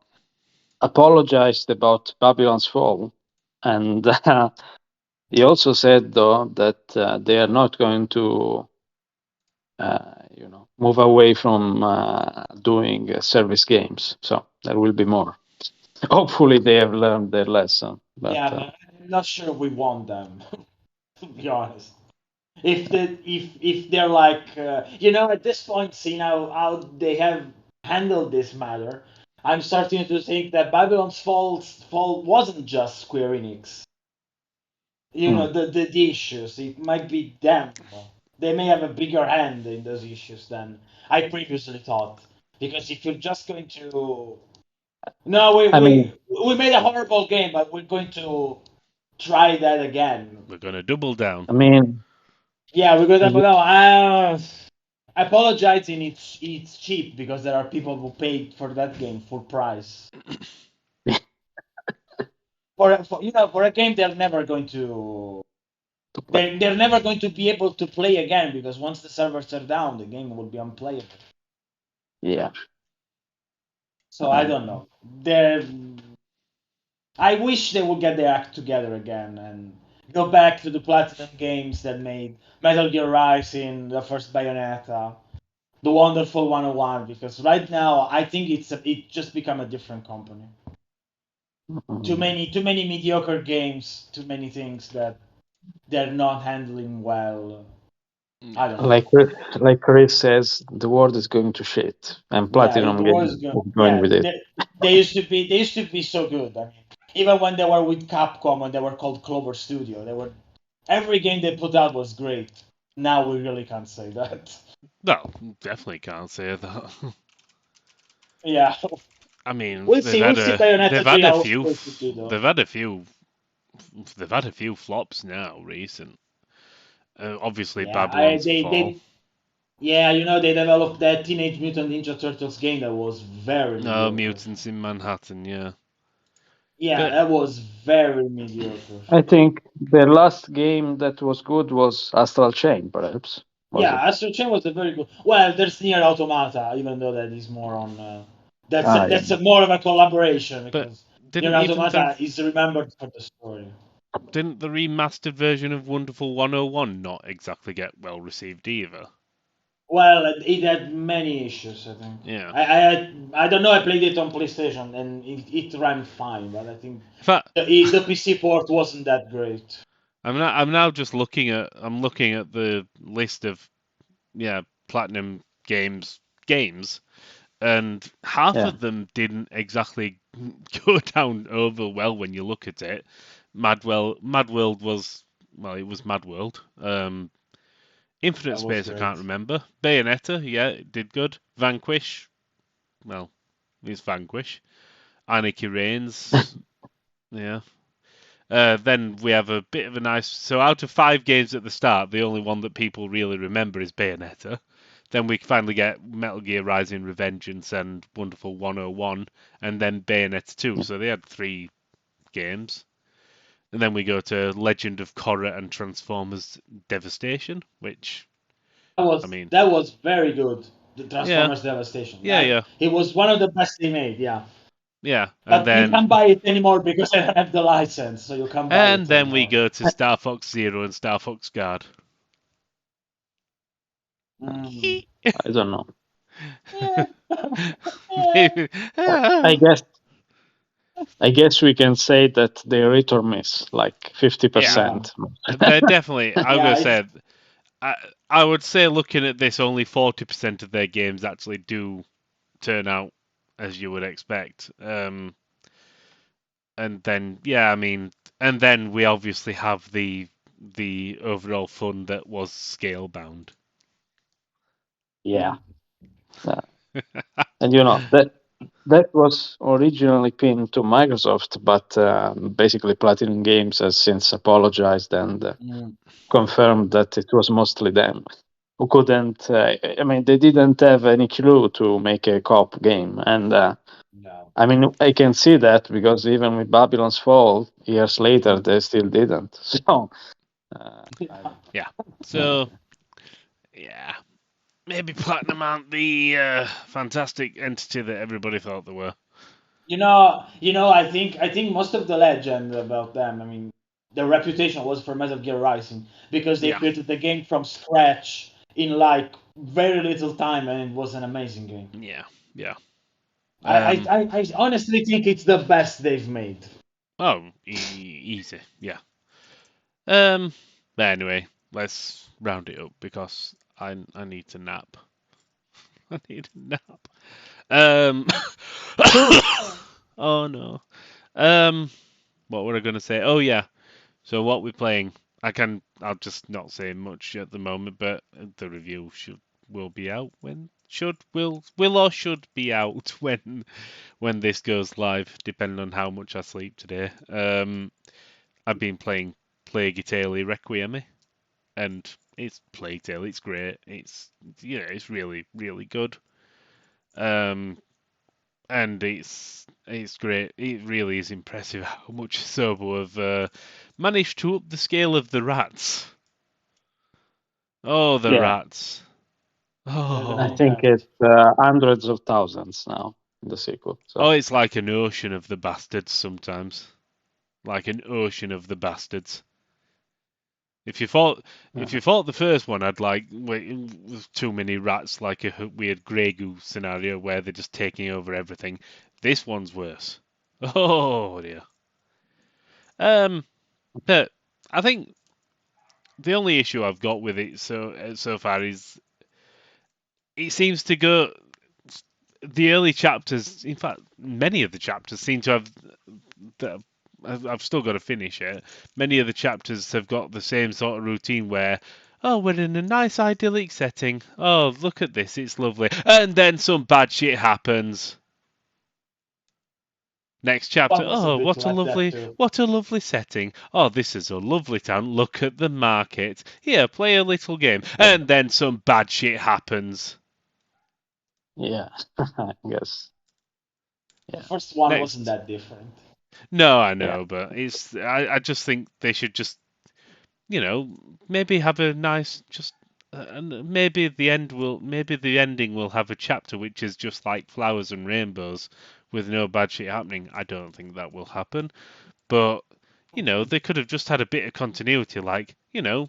apologized about Babylon's Fall, and he also said though that they are not going to move away from doing service games. So there will be more. Hopefully, they have learned their lesson. But yeah, but I'm not sure we want them to be honest. If they're like at this point, seeing how they have handled this matter, I'm starting to think that Babylon's fall wasn't just Square Enix. The issues. It might be them. They may have a bigger hand in those issues than I previously thought. Because if you're just going to no, we I mean, we we made a horrible game, but we're going to try that again. We're going to double down. I mean, Yeah, we're gonna. y- No, apologizing. It's cheap because there are people who paid for that game full price for a game they're never going to. to play. They're never going to be able to play again because once the servers are down, the game will be unplayable. Yeah. So I don't know. I wish they would get their act together again and go back to the Platinum games that made Metal Gear Rising, the first Bayonetta, the wonderful 101. Because right now, I think it just become a different company. Mhm. Too many mediocre games, too many things that they're not handling well. I don't know. Like like Chris says, the world is going to shit, and Yeah, Platinum the Games was good. is going Yeah, with it. they used to be so good. I mean, even when they were with Capcom and they were called Clover Studio, they were every game they put out was great. Now we really can't say that. No, definitely can't say that. Yeah, I mean, we'll see. We'll see Bayonetta 3 how it will do though. they've had a few, they've had a few flops now recent. Obviously, Yeah, I Babylon's Fall. yeah, they developed that Teenage Mutant Ninja Turtles game that was very No, mediocre. Mutants in Manhattan. Yeah, Yeah, but that was very mediocre. I think the last game that was good was Astral Chain, perhaps. Was Yeah, it? Astro Chain was a very good. Well, there's Near Automata, even though that is more on. Ah, yeah. That's more of a collaboration but because Near didn't even Automata is remembered for the story. didn't the remastered version of Wonderful 101 not exactly get well received either? Well, it had many issues. I think. Yeah. I don't know. I played it on PlayStation and it ran fine, but I think In fact, the PC port wasn't that great. I'm now just looking at the list of platinum games, and half Yeah. of them didn't exactly go down over well when you look at it. Mad World was, well, it was Mad World. Infinite That was Space, I great. can't remember. Bayonetta, yeah, it did good. Vanquish, well, is Vanquish. Anarchy Reigns, yeah. Then we have a bit of a nice. So out of 5 games at the start, the only one that people really remember is Bayonetta. Then we finally get Metal Gear Rising: Revengeance and Wonderful 101, and then Bayonetta 2. So they had 3 games. And then we go to Legend of Korra and Transformers Devastation, which I mean, that was very good. The yeah, Transformers Devastation. yeah, It was one of the best they made. Yeah. yeah. And But you then can't buy it anymore because I don't have the license, so you can't buy it we anymore. go to Star Fox Zero and Star Fox Guard. Mm. I don't know. Maybe- I guess we can say that they're hit or miss, like 50%. They're definitely. I'm Yeah, gonna it's, say, I would say looking at this, only 40% of their games actually do turn out as you would expect. And then I mean, and then we obviously have the overall fun that was scale bound. Yeah. And you know that was originally pinned to Microsoft, but basically Platinum Games has since apologized and confirmed that it was mostly them who couldn't. I mean, they didn't have any clue to make a co-op game, and no. I mean, I can see that because even with Babylon's Fall, years later, they still didn't. So, Yeah. So yeah, maybe Platinum aren't the fantastic entity that everybody thought they were. I think most of the legend about them, I mean, their reputation was for Metal Gear Rising because they Yeah. created the game from scratch in like very little time, and it was an amazing game. Yeah. I honestly think it's the best they've made. Oh, easy. Yeah. But anyway, let's round it up because I need to nap. I need a nap. Oh no. What were I going to say? Oh yeah. So what we're playing, I'll just not say much at the moment, but the review will be out when will or should be out when this goes live, depending on how much I sleep today. I've been playing Plague Italy Requiem, and it's Plague Tale. It's great. It's really really good. And it's great. It really is impressive how much Sobo have managed to up the scale of the rats. Oh, the yeah, rats. They're I Oh, think very it's hundreds of thousands now in the sequel. So, it's like an ocean of the bastards sometimes. Like an ocean of the bastards. If you thought the first one had like too many rats, like a weird Grey Goo scenario where they're just taking over everything, this one's worse. Oh dear. But I think the only issue I've got with it so far is it seems to go. The early chapters, in fact, many of the chapters seem to have. I've still got to finish it. Many of the chapters have got the same sort of routine where, oh, we're in a nice idyllic setting. Oh, look at this, it's lovely, and then some bad shit happens. Next chapter. One was a Oh, bit like that too. what a lovely setting. Oh, this is a lovely town. Look at the market. Here, play a little game. And then some bad shit happens. yeah, I guess. The Yeah. first one wasn't Next. that different. No, I Yeah. know, but I just think they should just maybe have a nice and maybe the ending will have a chapter which is just like flowers and rainbows with no bad shit happening. I don't think that will happen. But they could have just had a bit of continuity, like you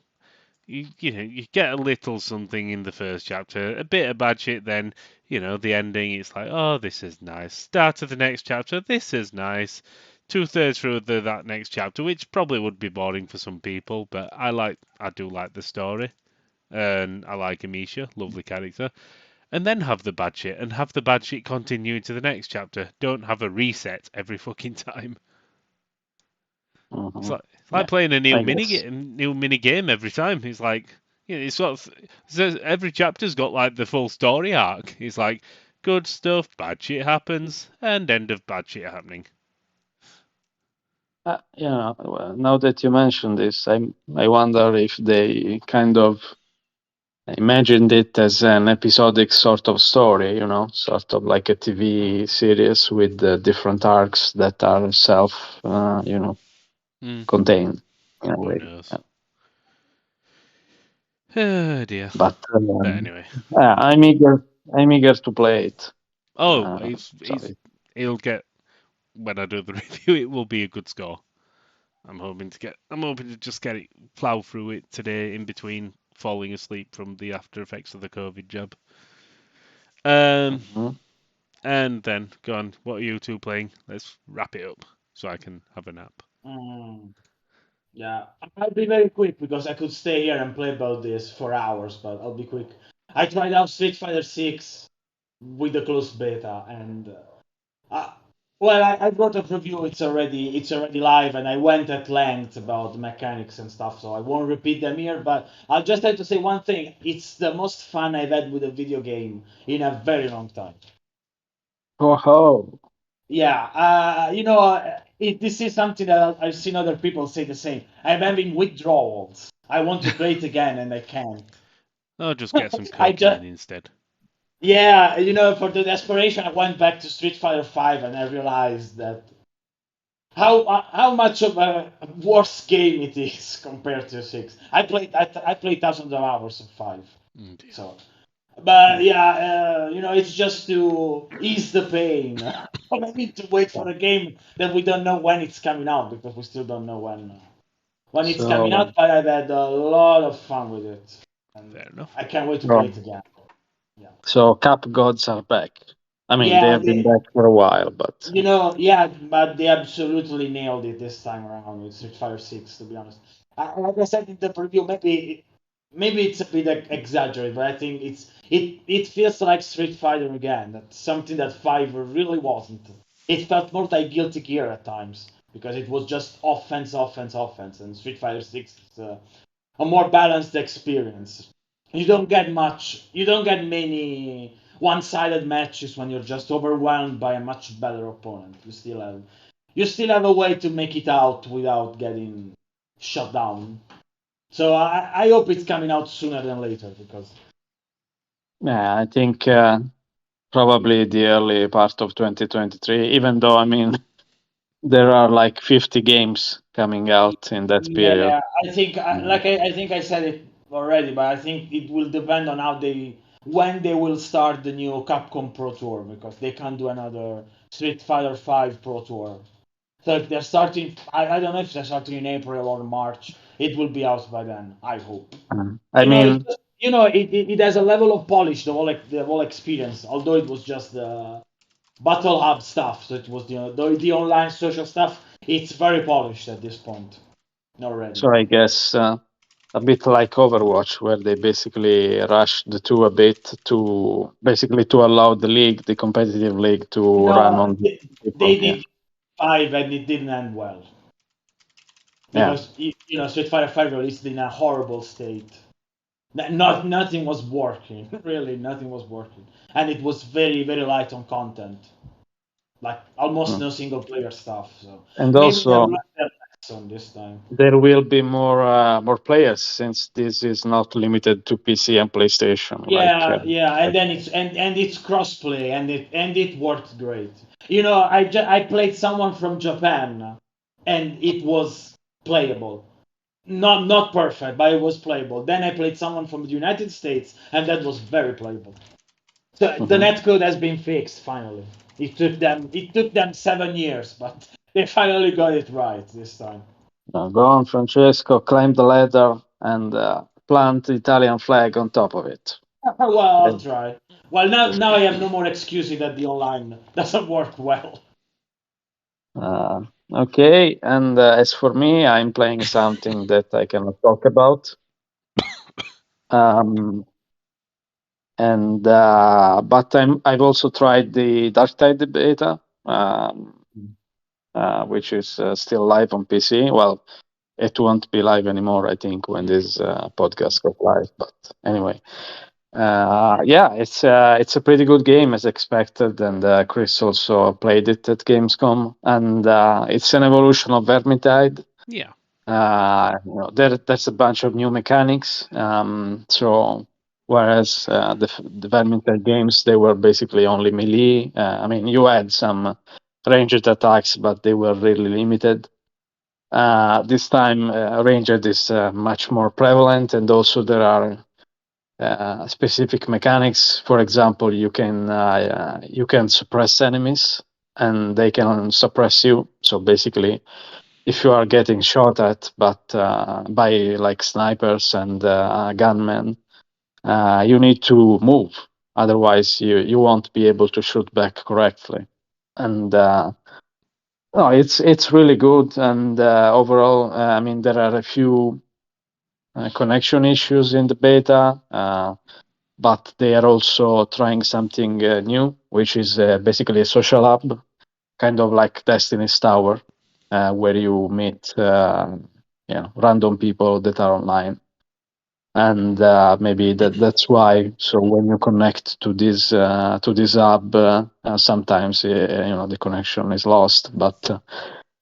get a little something in the first chapter, a bit of bad shit, then the ending. It's like, oh, this is nice. Start of the next chapter, this is nice. 2/3 through that next chapter, which probably would be boring for some people, but I do like the story, and I like Amisha, lovely character. And then have the bad shit, and have the bad shit continue into the next chapter. Don't have a reset every fucking time. Mm-hmm. It's like playing a I guess. new mini game every time. It's like it's sort of so every chapter's got like the full story arc. It's like good stuff, bad shit happens, and end of bad shit happening. Well, now that you mentioned this, I wonder if they kind of imagined it as an episodic sort of story, sort of like a TV series with different arcs that are Hmm. contained in a Who way. knows? Oh dear. But But anyway. I'm eager to play it. Oh, So it'll get when I do the review. It will be a good score. I'm hoping to just get it plow through it today in between falling asleep from the after effects of the COVID jab. mhm. And then go on. What are you two playing? Let's wrap it up so I can have a nap. Mm, yeah, I'll be very quick because I could stay here and play about this for hours, but I'll be quick. I tried out Street Fighter 6 with the closed beta, and uh, well, I wrote a review. It's already live, and I went at length about the mechanics and stuff. So I won't repeat them here, but I'll just have to say one thing: it's the most fun I've had with a video game in a very long time. Oh, Yeah, this is something that I've seen other people say the same. I'm having withdrawals. I want to play it again, and I can't. I'll just get some I just cocaine instead. Yeah, for the desperation, I went back to Street Fighter 5, and I realized that how much of a worse game it is compared to 6. I played thousands of hours of 5. Oh dear. So, but Hmm. yeah, it's just to ease the pain. I need to wait for a game that we don't know when it's coming out, because we still don't know when it's coming so out. But I've had a lot of fun with it, and Fair enough. I can't wait to play oh, it again. Yeah. so Cap gods are back. I mean, they Yeah, have been back for a while, but yeah, but they absolutely nailed it this time around with Street Fighter 6, to be honest. Like I said in the preview, maybe it's a bit exaggerated, but I think it feels like Street Fighter again. That's something that 5 really wasn't. It felt more like Guilty Gear at times, because it was just offense, offense, offense, and Street Fighter 6 is a more balanced experience. You don't get many one-sided matches when you're just overwhelmed by a much better opponent. You still have a way to make it out without getting shut down. So I hope it's coming out sooner than later, because yeah, I think probably the early part of 2023. Even though, I mean, there are like 50 games coming out in that period. yeah, I think Mm. I think I said it already, but I think it will depend on when they will start the new Capcom Pro Tour, because they can't do another Street Fighter 5 Pro Tour. So if they're starting, I don't know if they're starting in April or March. It will be out by then, I hope. I It mean, just, it has a level of polish, the whole experience. Although it was just the Battle Hub stuff, so it was the online social stuff. It's very polished at this point already. so I guess a bit like Overwatch, where they basically rushed the two a bit to basically to allow the competitive league to run No, on they people. Yeah, did 5, and it didn't end well, yeah. because Street Fighter 5 released in a horrible state. Nothing was working. Really, nothing was working, and it was very very light on content, like almost Mm. no single player stuff. So And maybe they also, learned their lesson this time. there will be more players since this is not limited to PC and PlayStation. Yeah, yeah, and Like then it's crossplay, and it worked great. I played someone from Japan, and it was playable. Not perfect, but it was playable. Then I played someone from the United States, and that was very playable. So the mhm. netcode has been fixed finally. It took them 7 years, but they finally got it right this time. Go on, Francesco, climb the ladder and plant the Italian flag on top of it. Well, I'll Yeah. try. Well, now I have no more excuses that the online doesn't work well. Uh, okay, and as for me, I'm playing something that I cannot talk about. Um, and but I've also tried the Dark Tide beta, which is still live on PC. Well, it won't be live anymore, I think, when this podcast goes live. But anyway, Yeah, it's a pretty good game as expected, and Chris also played it at Gamescom, and it's an evolution of Vermintide. Yeah. There's a bunch of new mechanics. So whereas the Vermintide games, they were basically only melee. I mean, you had some ranged attacks, but they were really limited. This time, ranged is much more prevalent, and also there are specific mechanics. For example, you can suppress enemies, and they can suppress you. So basically, if you are getting shot at, but by like snipers and gunmen, you need to move. Otherwise, you won't be able to shoot back correctly. And no, it's really good. And overall, I mean, there are a few connection issues in the beta, but they are also trying something new, which is basically a social hub, kind of like Destiny's Tower, where you meet random people that are online. And maybe that's why. So when you connect to this hub, sometimes the connection is lost. But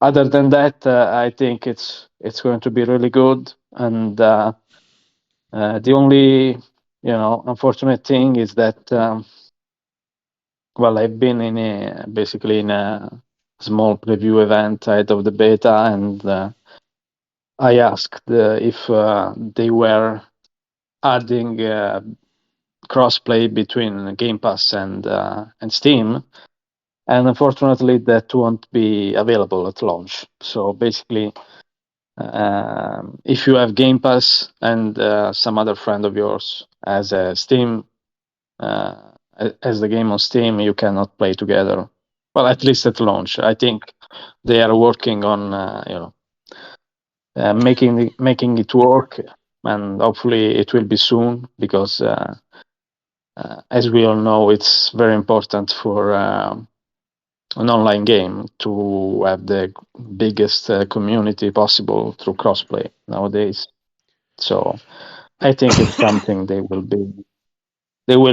other than that, I think it's going to be really good. And the only unfortunate thing is that well, I've been basically in a small preview event ahead of the beta, and I asked if they were adding crossplay between Game Pass and Steam, and unfortunately that won't be available at launch. So basically, if you have Game Pass and some other friend of yours has a Steam, as the game on Steam, you cannot play together. Well, at least at launch. I think they are working on making it work, and hopefully it will be soon, because as we all know, it's very important for an online game to have the biggest community possible through crossplay nowadays. So I think it's something they will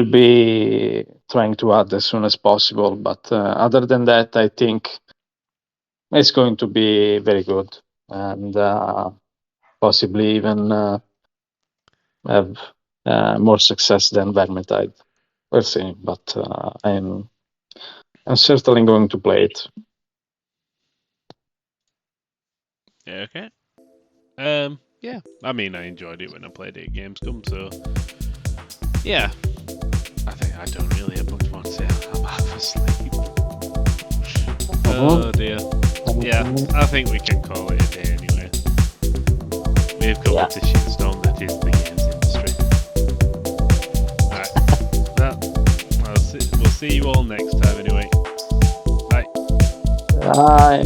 be trying to add as soon as possible. But other than that, I think it's going to be very good, and possibly even have more success than Vermintide. We'll see, but I'm certainly going to play it. Yeah, okay. Yeah. I mean, I enjoyed it when I played it at Gamescom, so yeah. I think I don't really have much more to say. I'm half asleep. Oh dear. Yeah, I think we can call it a day anyway. We've covered the shitstorm that is the games industry. Right. We'll see you all next time anyway. Bye. Bye.